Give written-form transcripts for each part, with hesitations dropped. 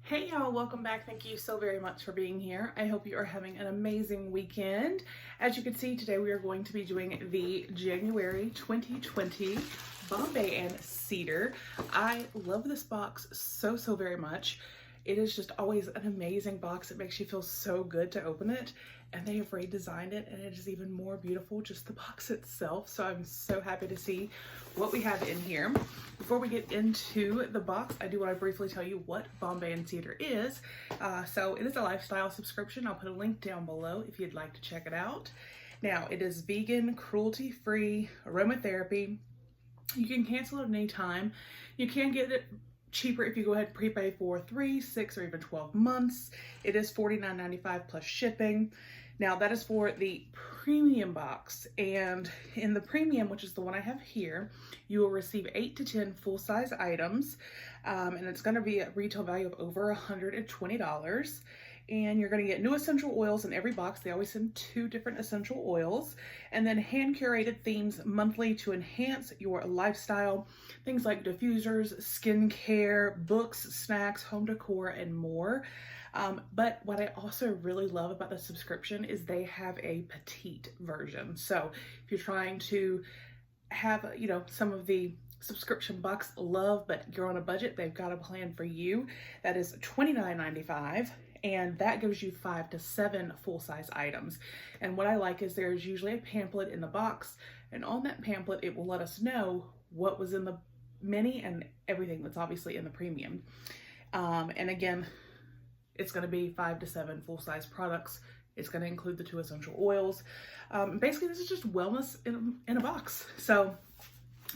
Hey y'all, welcome back. Thank you so very much for being here. I hope you are having an amazing weekend. As you can see, today we are going to be doing the January 2020 Bombay and Cedar. I love this box so very much. It is just always an amazing box. It makes you feel so good to open it, and they have redesigned it, and it is even more beautiful, just the box itself. So I'm so happy to see what we have in here. Before we get into the box, I do want to briefly tell you what Bombay and Cedar is. So it is a lifestyle subscription. I'll put a link down below if you'd like to check it out. Now, it is vegan, cruelty-free, aromatherapy. You can cancel it at any time. You can get it cheaper if you go ahead and prepay for 3, 6, or even 12 months. It is $49.95 plus shipping. Now that is for the premium box, and in the premium, which is the one I have here, you will receive 8 to 10 full-size items, and it's going to be a retail value of over $120. And you're going to get new essential oils in every box. They always send 2 different essential oils, and then hand-curated themes monthly to enhance your lifestyle. Things like diffusers, skincare, books, snacks, home decor, and more. But what I also really love about the subscription is they have a petite version. So if you're trying to have, some of the subscription box love, but you're on a budget, they've got a plan for you. That is $29.95. And that gives you 5 to 7 full-size items. And what I like is there's usually a pamphlet in the box, and on that pamphlet it will let us know what was in the mini and everything that's obviously in the premium. And again, it's going to be 5 to 7 full-size products. It's going to include the 2 essential oils. Basically, this is just wellness in a box. So,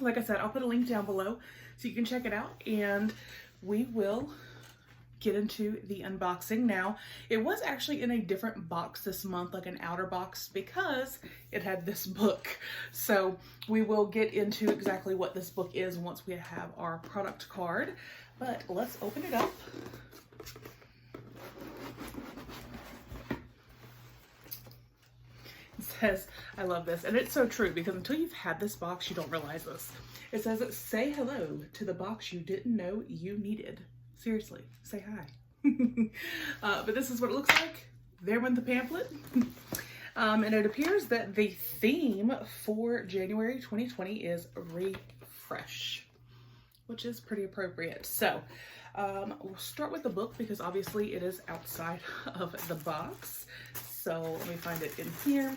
like I said, I'll put a link down below so you can check it out, and we will get into the unboxing. Now, it was actually in a different box this month, like an outer box, because it had this book. So we will get into exactly what this book is once we have our product card, but let's open it up. It says, I love this, and it's so true, because until you've had this box, you don't realize this. It says, say hello to the box you didn't know you needed. Seriously, say hi. But this is what it looks like. There went the pamphlet. And it appears that the theme for January 2020 is refresh, which is pretty appropriate. So we'll start with the book, because obviously it is outside of the box. So let me find it in here.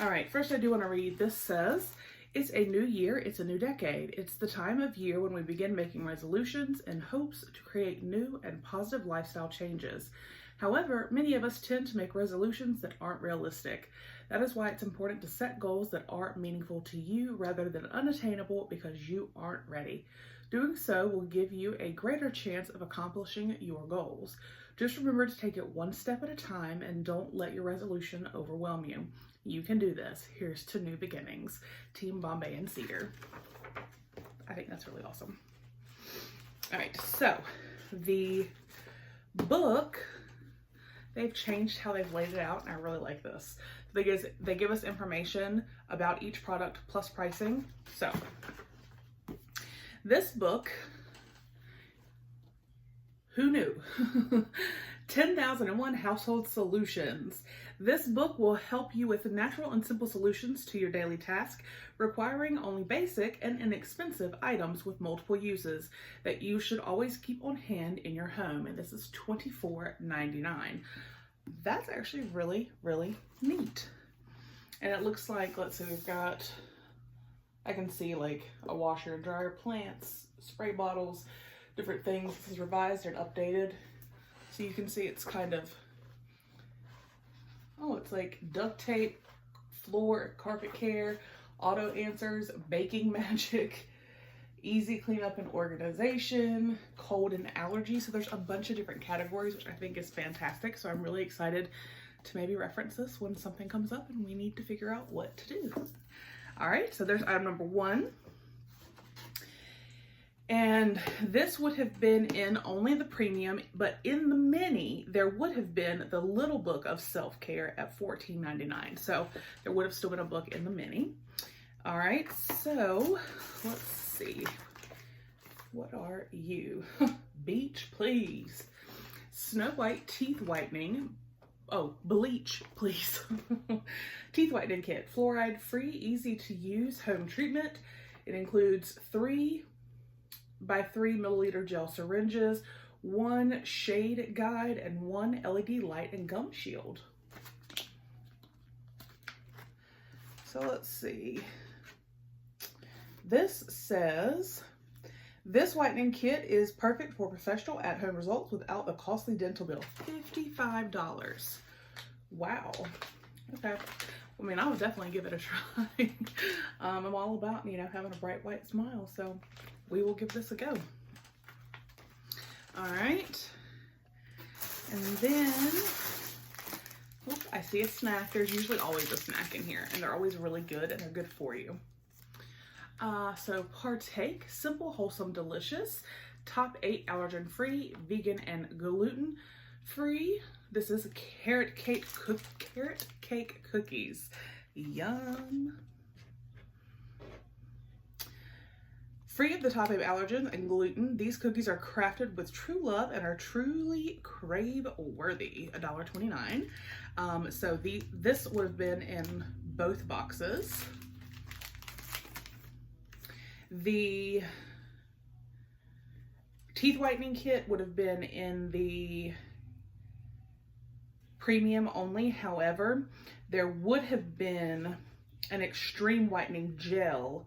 All right, first I do want to read, this says, it's a new year, it's a new decade. It's the time of year when we begin making resolutions in hopes to create new and positive lifestyle changes. However, many of us tend to make resolutions that aren't realistic. That is why it's important to set goals that are meaningful to you rather than unattainable because you aren't ready. Doing so will give you a greater chance of accomplishing your goals. Just remember to take it one step at a time and don't let your resolution overwhelm you. You can do this. Here's to new beginnings. Team Bombay and Cedar. I think that's really awesome. All right, so the book, they've changed how they've laid it out, and I really like this. Because they give us information about each product plus pricing. So this book, who knew? 10,001 Household Solutions. This book will help you with natural and simple solutions to your daily task, requiring only basic and inexpensive items with multiple uses that you should always keep on hand in your home. And this is $24.99. That's actually really neat. And it looks like, let's see, we've got, I can see like a washer and dryer, plants, spray bottles, different things. This is revised and updated. So you can see it's kind of, it's like duct tape, floor, carpet care, auto answers, baking magic, easy cleanup and organization, cold and allergy. So there's a bunch of different categories, which I think is fantastic. So I'm really excited to maybe reference this when something comes up and we need to figure out what to do. All right, so there's item number 1. And this would have been in only the premium, but in the mini, there would have been the little book of self-care at $14.99. So there would have still been a book in the mini. All right, so let's see. What are you? Beach, please. Snow White teeth whitening. Oh, bleach, please. Teeth whitening kit. Fluoride free, easy to use home treatment. It includes 3 by 3 milliliter gel syringes, 1 shade guide, and 1 LED light and gum shield. So let's see. This says, this whitening kit is perfect for professional at-home results without the costly dental bill. $55. Wow. Okay. I mean, I would definitely give it a try. I'm all about, you know, having a bright white smile, so we will give this a go. All right. And then, oh, I see a snack. There's usually always a snack in here, and they're always really good, and they're good for you. So partake, simple, wholesome, delicious, top 8 allergen-free, vegan, and gluten-free. This is carrot cake cookies. Yum. Free of the top 8 allergens and gluten, these cookies are crafted with true love and are truly crave-worthy. $1.29. So this would have been in both boxes. The teeth whitening kit would have been in the premium only. However, there would have been an extreme whitening gel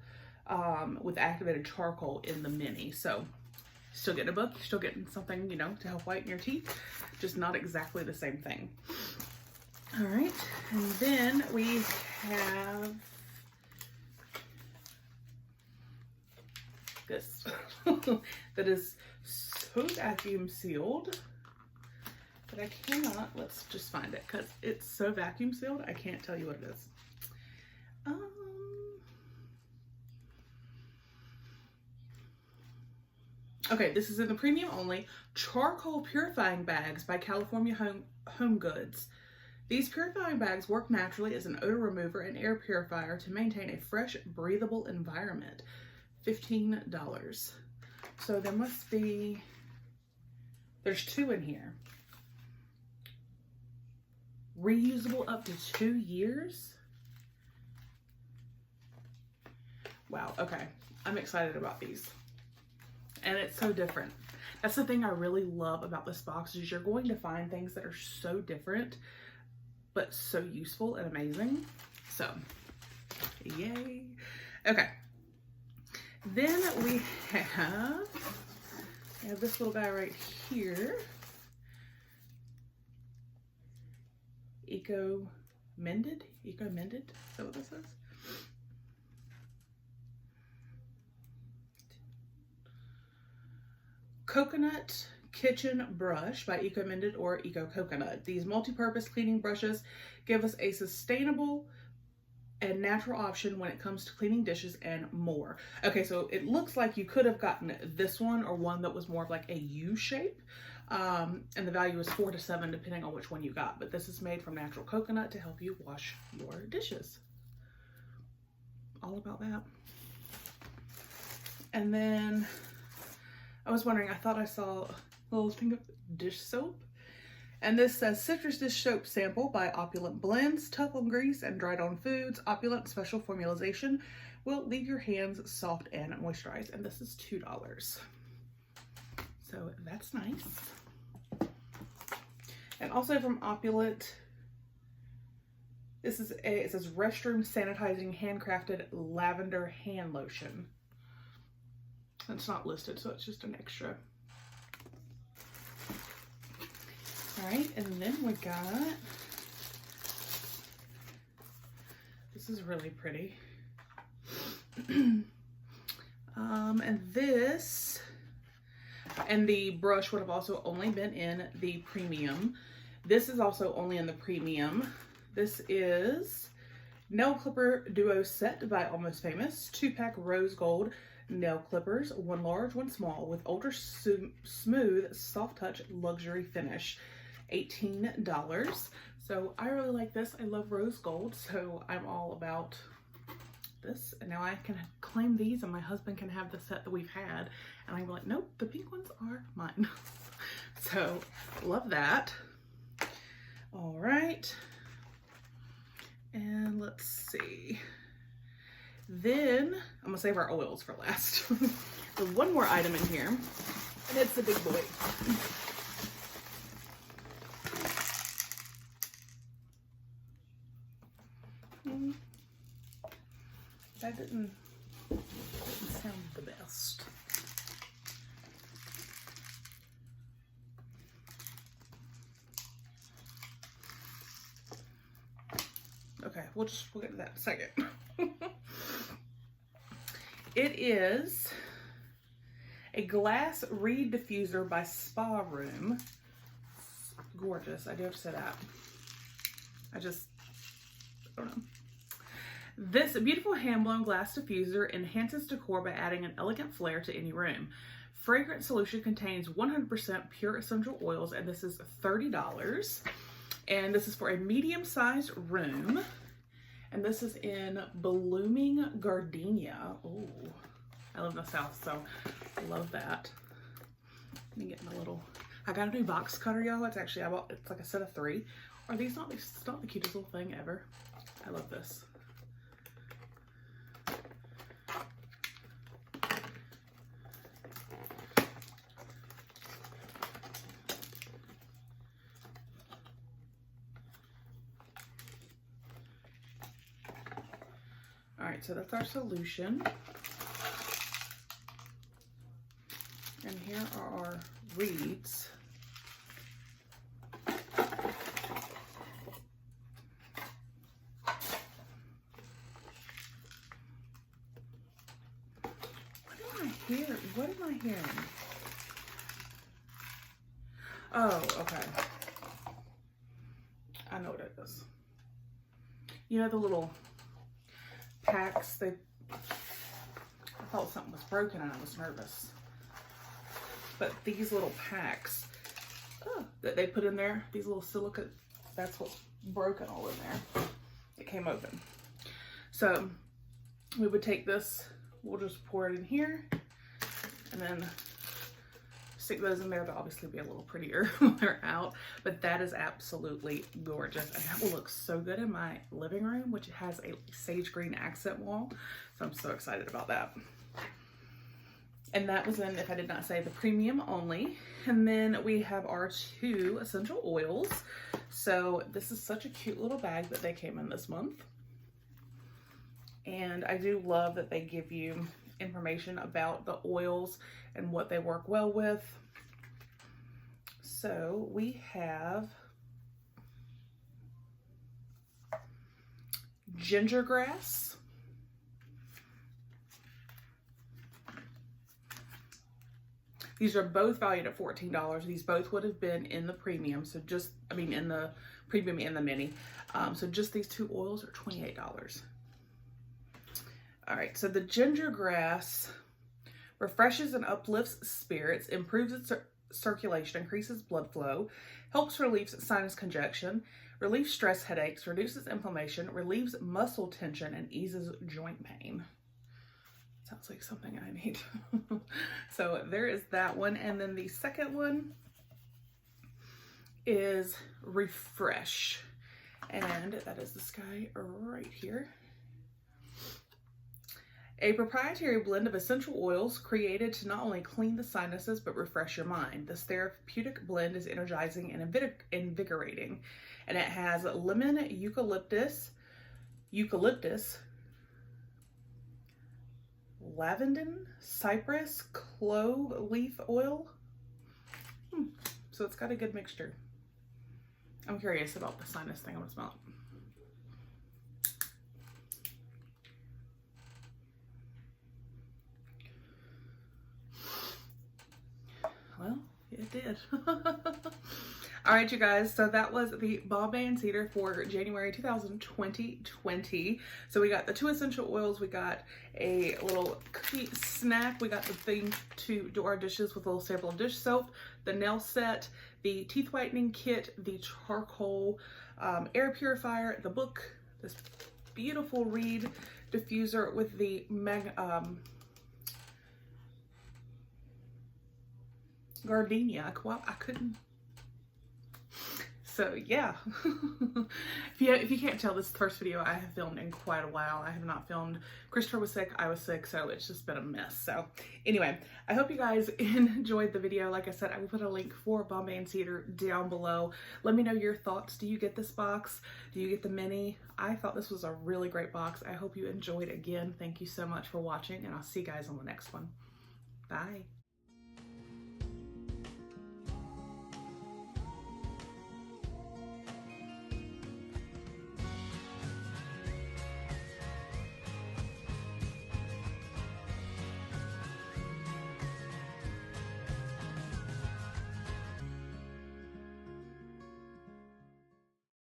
with activated charcoal in the mini. So still getting a book, still getting something, you know, to help whiten your teeth, just not exactly the same thing. All right, and then we have this that is so vacuum sealed that I cannot, let's just find it because it's so vacuum sealed I can't tell you what it is. Okay, this is in the premium only, charcoal purifying bags by California Home Goods. These purifying bags work naturally as an odor remover and air purifier to maintain a fresh, breathable environment. $15. So there must be, there's 2 in here. Reusable up to 2 years. Wow, okay. I'm excited about these. And it's so different. That's the thing I really love about this box is you're going to find things that are so different, but so useful and amazing. So, yay. Okay. Then we have this little guy right here. Eco Mended? Is that what this is? Coconut Kitchen Brush by Eco Mended or Eco Coconut. These multi-purpose cleaning brushes give us a sustainable and natural option when it comes to cleaning dishes and more. Okay, so it looks like you could have gotten this one or one that was more of like a U shape. And the value is $4 to $7 depending on which one you got. But this is made from natural coconut to help you wash your dishes. All about that. And then I was wondering, I thought I saw a little thing of dish soap. And this says citrus dish soap sample by Opulent Blends, tough on grease and dried on foods. Opulent special formulation will leave your hands soft and moisturized. And this is $2. So that's nice. And also from Opulent, this is it says restroom sanitizing handcrafted lavender hand lotion. It's not listed, so it's just an extra. All right, and then we got, this is really pretty. And this, and the brush would have also only been in the premium. This is also only in the premium. This is Nail Clipper Duo Set by Almost Famous, 2-pack rose gold nail clippers, 1 large, 1 small, with ultra smooth, soft touch luxury finish. $18. So I really like this. I love rose gold, so I'm all about this, and now I can claim these and my husband can have the set that we've had. And I'm like, nope, the pink ones are mine. So love that. All right. And let's see. Then I'm gonna save our oils for last. There's one more item in here, and it's the big boy. That didn't sound the best. Okay, we'll get to that in a second. It is a glass reed diffuser by Spa Room. It's gorgeous. I do have to say that. I don't know. This beautiful hand-blown glass diffuser enhances decor by adding an elegant flair to any room. Fragrant solution contains 100% pure essential oils, and this is $30. And this is for a medium-sized room. And this is in Blooming Gardenia. Oh, I live in the South, so I love that. Let me get my little, I got a new box cutter, y'all. It's actually, it's like a set of 3. Are these not, it's not the cutest little thing ever? I love this. All right, so that's our solution. And here are our reeds. What am I hearing? Oh, okay. I know what it is. You know the little packs, I thought something was broken and I was nervous. But these little packs that they put in there, these little silica, that's what's broken all in there. It came open. So we would take this, we'll just pour it in here and then stick those in there. They'll obviously be a little prettier when they're out, but that is absolutely gorgeous. And that will look so good in my living room, which has a sage green accent wall. So I'm so excited about that. And that was in, if I did not say, the premium only. And then we have our 2 essential oils. So this is such a cute little bag that they came in this month. And I do love that they give you information about the oils and what they work well with. So we have ginger grass, these are both valued at $14. These both would have been in the premium, so just, in the premium and the mini. So just these 2 oils are $28. All right, so the ginger grass refreshes and uplifts spirits, improves its circulation, increases blood flow, helps relieve sinus congestion, relieves stress headaches, reduces inflammation, relieves muscle tension, and eases joint pain. Sounds like something I need. So there is that one. And then the second one is Refresh. And that is this guy right here. A proprietary blend of essential oils created to not only clean the sinuses, but refresh your mind. This therapeutic blend is energizing and invigorating. And it has lemon, eucalyptus, lavender, cypress, clove leaf oil. So it's got a good mixture. I'm curious about the sinus thing. I'm gonna smell it. Well, it did. All right, you guys, so that was the Bombay Cedar for January 2020. So we got the 2 essential oils, we got a little cookie snack, we got the thing to do our dishes with a little sample of dish soap, the nail set, the teeth whitening kit, the charcoal air purifier, the book, this beautiful reed diffuser with the gardenia. Well, I couldn't. So yeah, if you can't tell, this first video I have filmed in quite a while. I have not filmed. Christopher was sick, I was sick, so it's just been a mess. So anyway, I hope you guys enjoyed the video. Like I said, I will put a link for Bombay and Cedar down below. Let me know your thoughts. Do you get this box? Do you get the mini? I thought this was a really great box. I hope you enjoyed. Again, thank you so much for watching, and I'll see you guys on the next one. Bye.